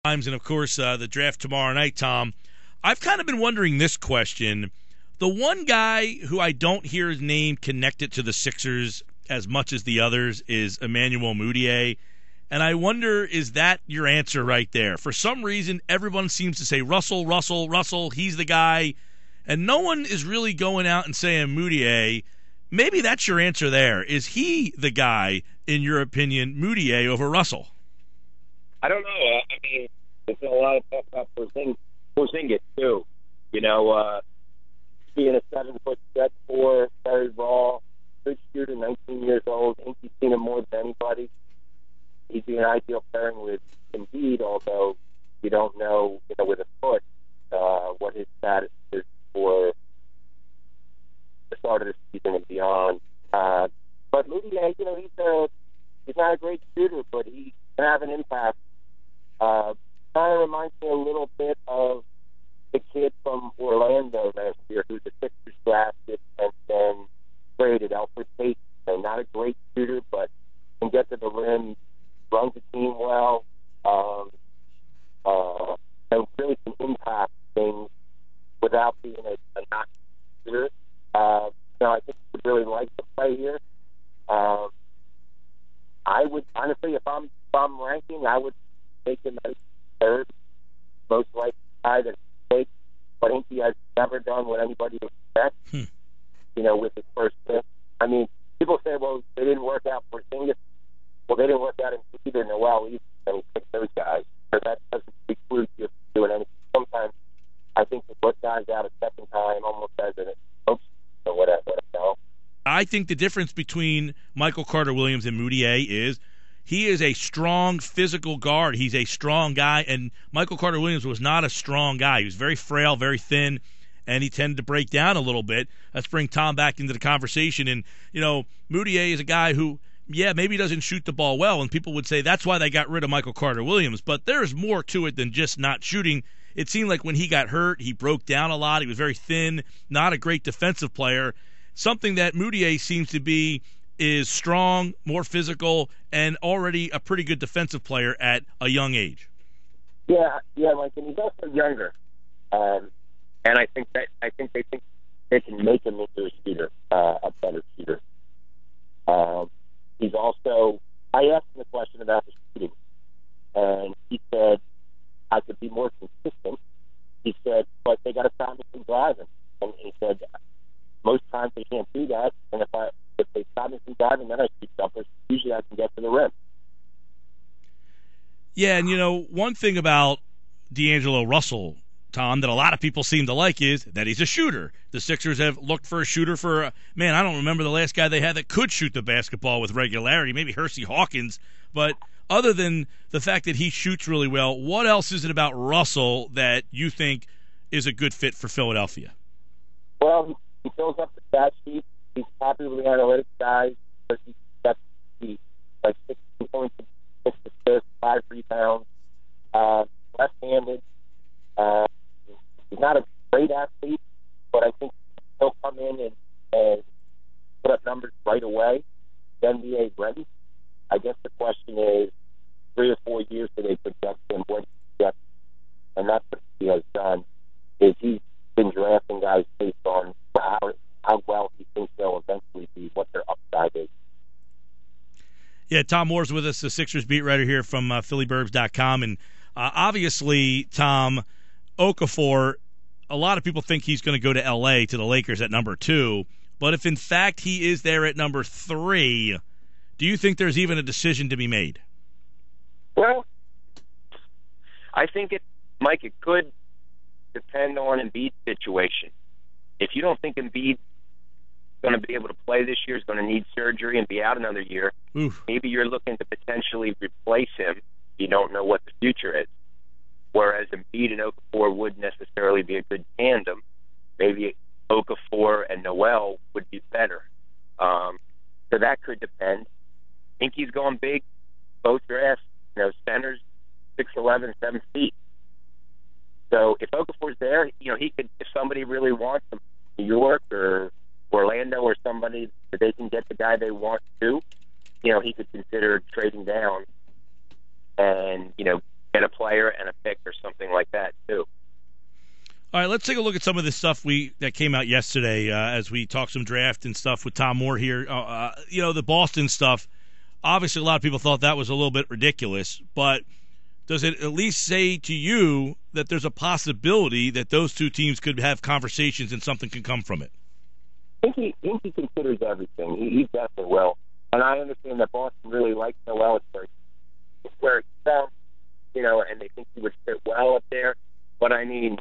And, of course, the draft tomorrow night, Tom. I've kind of been wondering this question. The one guy who I don't hear his name connected to the Sixers as much as the others is Emmanuel Mudiay. And I wonder, is that your answer right there? For some reason, everyone seems to say Russell, he's the guy. And no one is really going out and saying Mudiay. Maybe that's your answer there. Is he the guy, in your opinion, Mudiay over Russell? I don't know. I mean, there's been a lot of talk about Porzingis, too. You know, being a 7-foot stretch four, very raw, good shooter, 19 years old. I think he's seen him more than anybody. He'd be an ideal pairing with Embiid, although you don't know, with a foot, what his status is for the start of the season and beyond. But Moody, he's not a great shooter, but he can have an impact. Kind of reminds me a little bit of the kid from Orlando last year who the Sixers drafted and then traded, Alfred Payton. Not a great shooter, but can get to the rim, runs the team well, and really can impact things without being a not shooter. I think we really like the play here. I would honestly, if I'm ranking, I would take him as third, most likely guy that takes. I think he has never done what anybody expects. With his first pick. I mean, people say, well, they didn't work out for Porzingis. Well, they didn't work out in either Noel either, and he picked those guys. So that doesn't preclude you from doing anything. Sometimes I think they put guys out a second time almost as an coach or whatever. I think the difference between Michael Carter-Williams and Mudiay is he is a strong physical guard. He's a strong guy, and Michael Carter-Williams was not a strong guy. He was very frail, very thin, and he tended to break down a little bit. Let's bring Tom back into the conversation. And, Mudiay is a guy who, maybe doesn't shoot the ball well, and people would say that's why they got rid of Michael Carter-Williams. But there's more to it than just not shooting. It seemed like when he got hurt, he broke down a lot. He was very thin, not a great defensive player. Something that Mudiay seems to be is strong, more physical, and already a pretty good defensive player at a young age. Yeah, Mike, and he's also younger. And I think they think they can make him into a shooter, a better shooter. He's also, I asked him a question about the shooting, and he said, I could be more consistent. He said, but they got to stop me from driving. And he said, most times they can't do that, and if they stop me from driving, then I shoot jumpers. Usually I can get to the rim. Yeah, and one thing about D'Angelo Russell, Tom, that a lot of people seem to like is that he's a shooter. The Sixers have looked for a shooter for, I don't remember the last guy they had that could shoot the basketball with regularity, maybe Hersey Hawkins. But other than the fact that he shoots really well, what else is it about Russell that you think is a good fit for Philadelphia? Well, he fills up the stat sheet. He's happy with the analytics guys. He's like 16 points, 6 assists, 5 rebounds, left-handed. He's not a great athlete, but I think he'll come in and put up numbers right away. NBA ready. I guess the question is, 3 or 4 years do they project him? When and that's what he has done. Is he's been drafting guys based on how well he thinks they'll eventually be, what their upside is. Yeah, Tom Moore's with us, the Sixers beat writer here from PhillyBurbs.com. And obviously, Tom, Okafor, a lot of people think he's going to go to L.A., to the Lakers at number 2. But if, in fact, he is there at number 3, do you think there's even a decision to be made? Well, I think Mike, it could depend on Embiid's situation. If you don't think Embiid's going to be able to play this year, is going to need surgery and be out another year, maybe you're looking to potentially replace him. You don't know what the future is. Whereas Embiid and Okafor wouldn't necessarily be a good tandem. Maybe Okafor and Noel would be better. So that could depend. I think he's going big. Both drafts, centers, 6'11", 7 feet. So if Okafor's there, he could, if somebody really wants him, New York or Orlando or somebody that they can get the guy they want to, he could consider trading down and, get a player and a pick or something like that too. All right, let's take a look at some of the stuff that came out yesterday as we talk some draft and stuff with Tom Moore here. The Boston stuff, obviously a lot of people thought that was a little bit ridiculous, but does it at least say to you that there's a possibility that those two teams could have conversations and something can come from it? I think he considers everything. He definitely will. And I understand that Boston really likes Noel. It's where it's from, and they think he would fit well up there. But, I mean,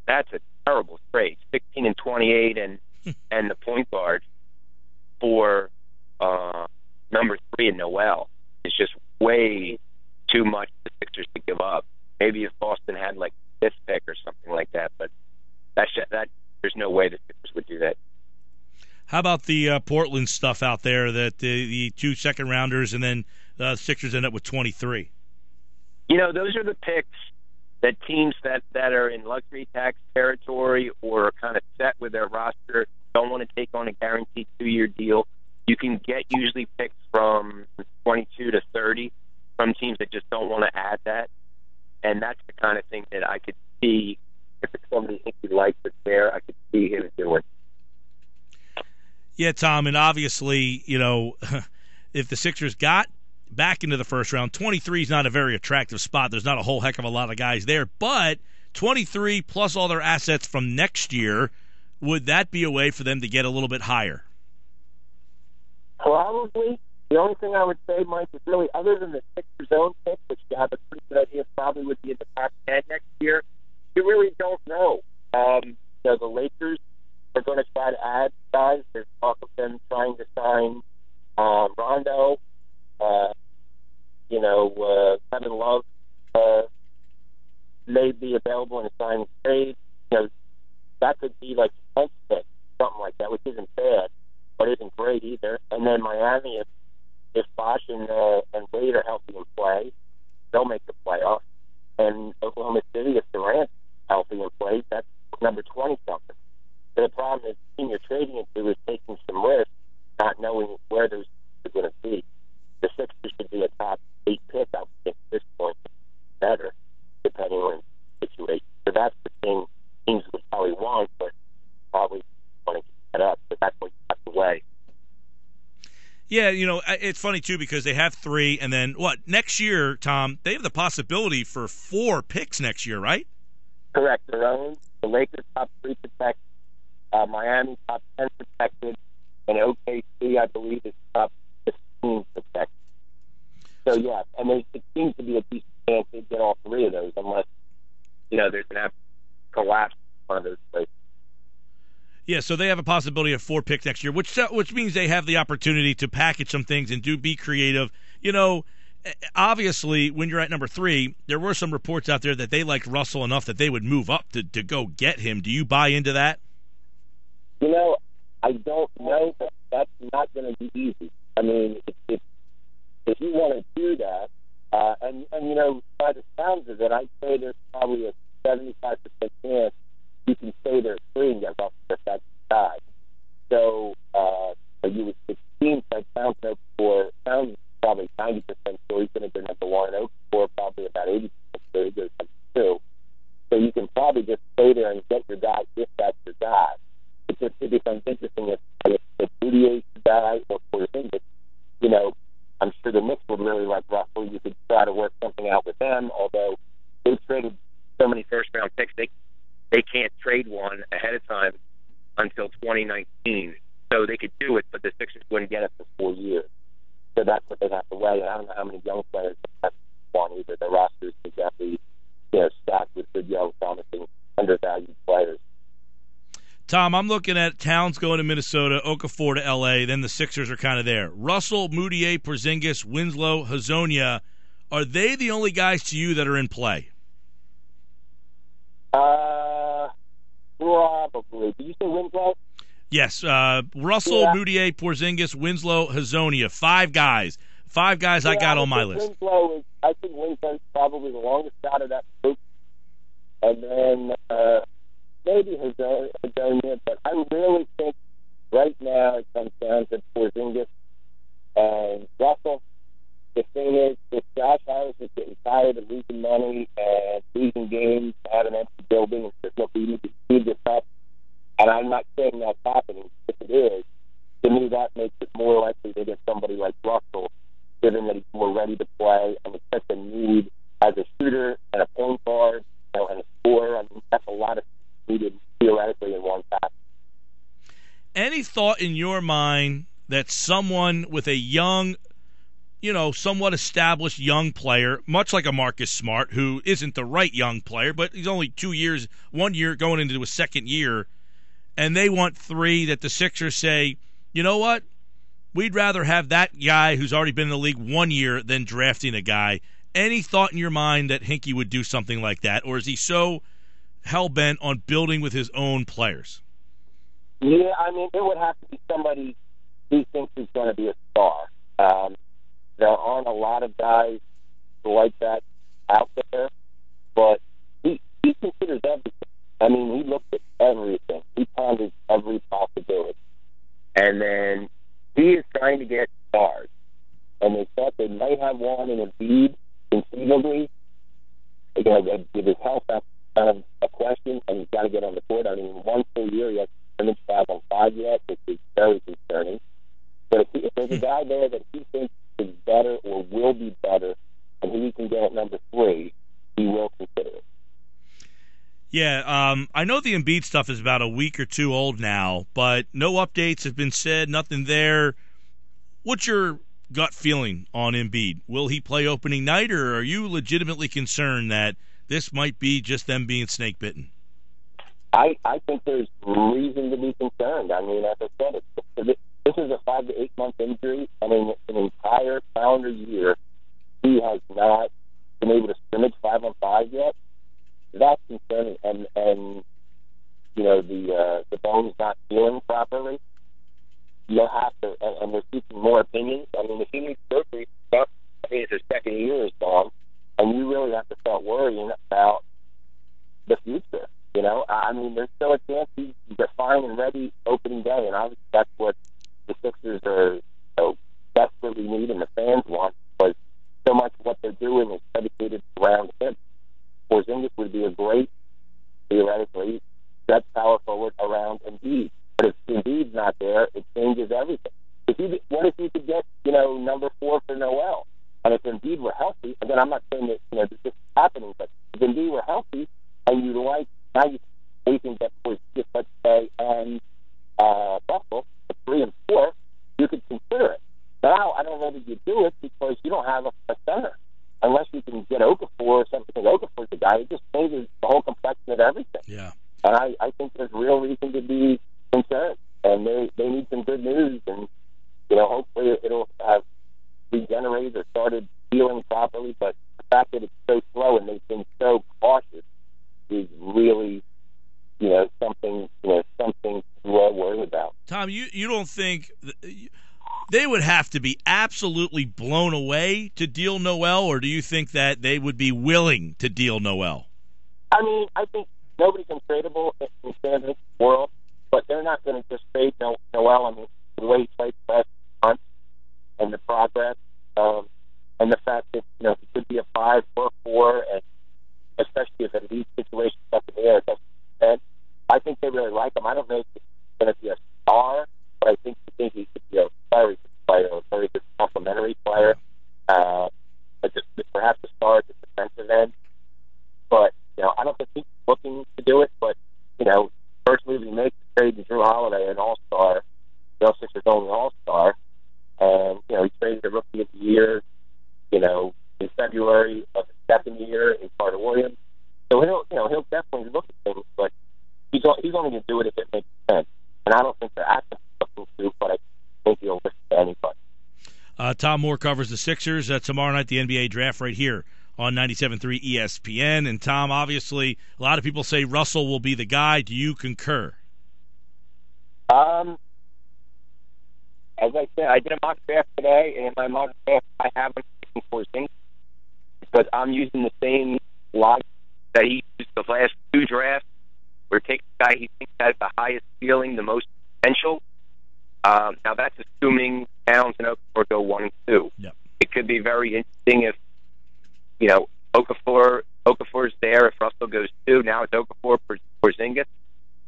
that's a terrible trade. 16 and 28 and the point guard for number 3 in Noel is just way too much for the Sixers to give up. Maybe if Boston had, like, this pick or something like that. But that there's no way the Sixers would do that. How about the Portland stuff out there, that the 2 second-rounders and then the Sixers end up with 23? Those are the picks that teams that are in luxury tax territory or are kind of set with their roster don't want to take on a guaranteed 2-year deal. You can get usually picks from 22 to 30 from teams that just don't want to add that. And that's the kind of thing that I could see, if it's somebody he likes that's there, I could see him doing. Yeah, Tom, and obviously, if the Sixers got back into the first round, 23 is not a very attractive spot. There's not a whole heck of a lot of guys there, but 23 plus all their assets from next year, would that be a way for them to get a little bit higher? Probably. The only thing I would say, Mike, is really other than the Sixers own pick, which you have a pretty good idea probably would be in the top 10 next year, you really don't know. The Lakers are going to try to add guys. There's talk of them trying to sign Rondo. Kevin Love may be available in a signing trade. That could be like a 10th pick, something like that, which isn't bad, but isn't great either. And then Miami, if Bosh and Wade are healthy and play, they'll make the playoffs. And Oklahoma City, if Durant's healthy and plays, that's number 20-something. But the problem is the team you're trading into is taking some risk, not knowing where those are going to be. The Sixers should be a top 8 pick, I think, at this point, better, depending on the situation. So that's the thing teams would probably want, but probably want to get that up. But that's what you have to weigh. Yeah, it's funny, too, because they have 3, and then, next year, Tom, they have the possibility for 4 picks next year, right? Correct. Their own. The Lakers top 3 protected. Miami top 10 protected. And OKC, I believe, is top 15 protected. So, yeah, and it seems to be a decent chance to get all 3 of those unless, there's an absolute collapse in one of those places. Yeah, so they have a possibility of 4 picks next year, which means they have the opportunity to package some things and be creative. Obviously, when you're at number 3, there were some reports out there that they liked Russell enough that they would move up to go get him. Do you buy into that? I don't know, but that's not going to be easy. I mean, if you want to do that, and by the sounds of it, I'd say there's probably a 75% chance you can stay there 3 and get Russell if that's the guy. So you would 16 that sounds probably 90% sure he's going to go number 1. Oak for probably about 80% sure he goes number 2. So you can probably just stay there and get your guy if that's your guy. It becomes interesting if Boudier's the guy or Porzingis. I'm sure the Knicks would really like Russell. You could try to work something out with them, although they've traded so many first-round picks, they can't trade one ahead of time until 2019. So they could do it, but the Sixers wouldn't get it for 4 years. So that's what they'd have to weigh. I don't know how many young players they want either. The rosters exactly, stacked with good, young, promising, undervalued players. Tom, I'm looking at Towns going to Minnesota, Okafor to L.A., then the Sixers are kind of there. Russell, Moutier, Porzingis, Winslow, Hazonia, are they the only guys to you that are in play? Probably. Did you say Winslow? Yes. Russell, Moutier, Porzingis, Winslow, Hazonia. 5 guys. 5 guys I got on my list. I think Winslow's probably the longest out of that group. And then maybe Hazonia, but I really think right now it comes down to Porzingis and Russell the thing is, if Josh Harris is getting tired of losing money and losing games, have an empty building, and says, look, we need to speed this up, and I'm not saying that's happening. If it is, to me, that makes it more likely to get somebody like Russell, given that he's more ready to play and it's such a need as a shooter and a point guard, and a scorer. I mean, that's a lot of needed theoretically in one pass. Any thought in your mind that someone with a young, somewhat established young player, much like a Marcus Smart, who isn't the right young player, but he's only 1 year going into his second year, and they want 3, that the Sixers say, you know what, we'd rather have that guy who's already been in the league 1 year than drafting a guy. Any thought in your mind that Hinkie would do something like that, or is he so hell-bent on building with his own players? Yeah, I mean, it would have to be somebody he thinks is going to be a star. There aren't a lot of guys like that out there, but he considers everything. I mean, he looked at everything. He ponders every possibility. And then he is trying to get stars. And they thought they might have one in Embiid, conceivably. Again, with his health, that's kind of a question, and he's got to get on the court. I mean, 1 full year, he hasn't finished 5-on-5 yet, which is very concerning. But if there's a guy there that he thinks is better or will be better, and he can get at number 3, he will consider it. Yeah, I know the Embiid stuff is about a week or 2 old now, but no updates have been said, nothing there. What's your gut feeling on Embiid? Will he play opening night, or are you legitimately concerned that this might be just them being snake bitten? I think there's reason to be concerned. I mean, as I said, this is a 5 to 8 month injury, and in an entire calendar year, he has not been able to scrimmage 5-on-5 yet. That's concerning, and the bone's not healing properly. You'll have to, and we're seeking more opinions. I mean, if he needs surgery, I mean, his second year is gone, and you really have to start worrying about the future. I mean, there's still a chance he's fine and ready opening day, and obviously that's what the Sixers are desperately need and the fans want, because so much of what they're doing is predicated around him. Porzingis would be a great, theoretically, stretch power forward around Embiid. But if Embiid's not there, it changes everything. What if you could get, number 4 for Noel? And if Embiid were healthy, again, I'm not saying that this is happening, but if Embiid were healthy and now you can get Porzingis, let's say, and Russell, 3 and 4, you could consider it. Now, I don't know that you do it because you don't have a center. Unless you can get Okafor or something, Okafor's the guy, it just changes the whole complexion of everything. Yeah. And I think there's real reason to be concerned. And they need some good news, and, hopefully it'll have regenerated or started healing properly. But the fact that it's so slow and they've been so cautious is really, something to worry about. Tom, you don't think they would have to be absolutely blown away to deal Noel, or do you think that they would be willing to deal Noel? I mean, I think nobody's untradeable in the standard world, but they're not going to just trade Noel. I mean, the way he played last month and the progress, and the fact that, he could be a 5 or a 4, and especially if a lead situation up in the air, I think they really like him. I don't know if he's going to be a star, but I think he could be a very good player, a very good complementary player, but just perhaps a star at the defensive end. But, I don't think he's looking to do it, but, first move he makes is trade to Drew Holiday, an all-star, the Sixers' only all-star, and, he traded the Rookie of the Year, in February of the second year in Carter Williams. So he'll definitely look at things, but he's only going to do it if it makes sense. And I don't think they're actively looking to, but I think he'll listen to anybody. Tom Moore covers the Sixers. Tomorrow night, the NBA draft right here on 97.3 ESPN. And, Tom, obviously, a lot of people say Russell will be the guy. Do you concur? As I said, I did a mock draft today, and in my mock draft, I haven't taken Porzingis because I'm using the same logic that he used the last 2 drafts. We're taking the guy he thinks has the highest ceiling, the most potential. Now, that's assuming Towns and Okafor go 1 and 2. Yep. it could be very interesting if, Okafor's there. If Russell goes 2, now it's Okafor, Porzingis.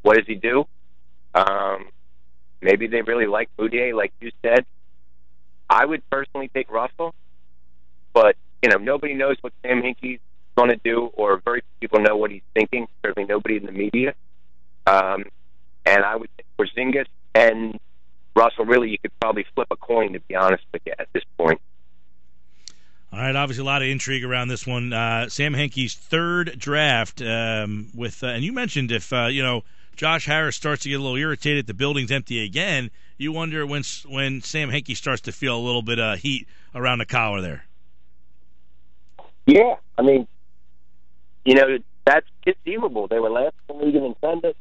What does he do? Maybe they really like Moutier, like you said. I would personally take Russell, but, nobody knows what Sam Hinkie's going to do, or very few people know what he's thinking, certainly nobody in the media. And I would think Porzingis and Russell, really, you could probably flip a coin, to be honest with you, at this point. All right, obviously a lot of intrigue around this one. Sam Hinkie's third draft and you mentioned if, Josh Harris starts to get a little irritated, the building's empty again, you wonder when Sam Hinkie starts to feel a little bit of heat around the collar there. Yeah, I mean, that's conceivable. They were last in the league in attendance.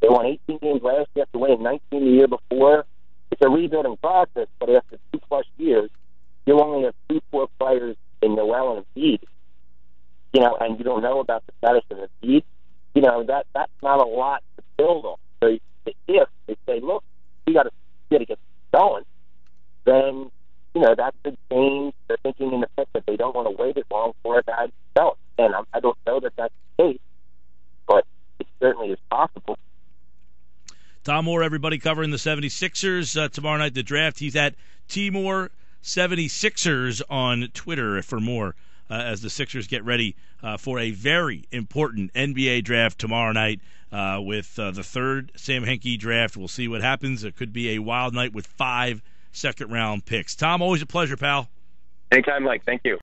They won 18 games last year after winning 19 the year before. It's a rebuilding process, but after 2+ years, you only have 3-4 players in Noel and Embiid, and you don't know about the status of Embiid. That's not a lot to build on. So if they say, look, we got to get going, then, that could change their thinking in the fact that they don't want to wait as long for a guy to develop. And I don't know that that's the case, but it certainly is possible. Tom Moore, everybody covering the 76ers. Tomorrow night, the draft. He's at Timor 76ers on Twitter for more as the Sixers get ready for a very important NBA draft tomorrow night with the third Sam Hinkie draft. We'll see what happens. It could be a wild night with 5 second-round picks. Tom, always a pleasure, pal. Anytime, Mike. Thank you.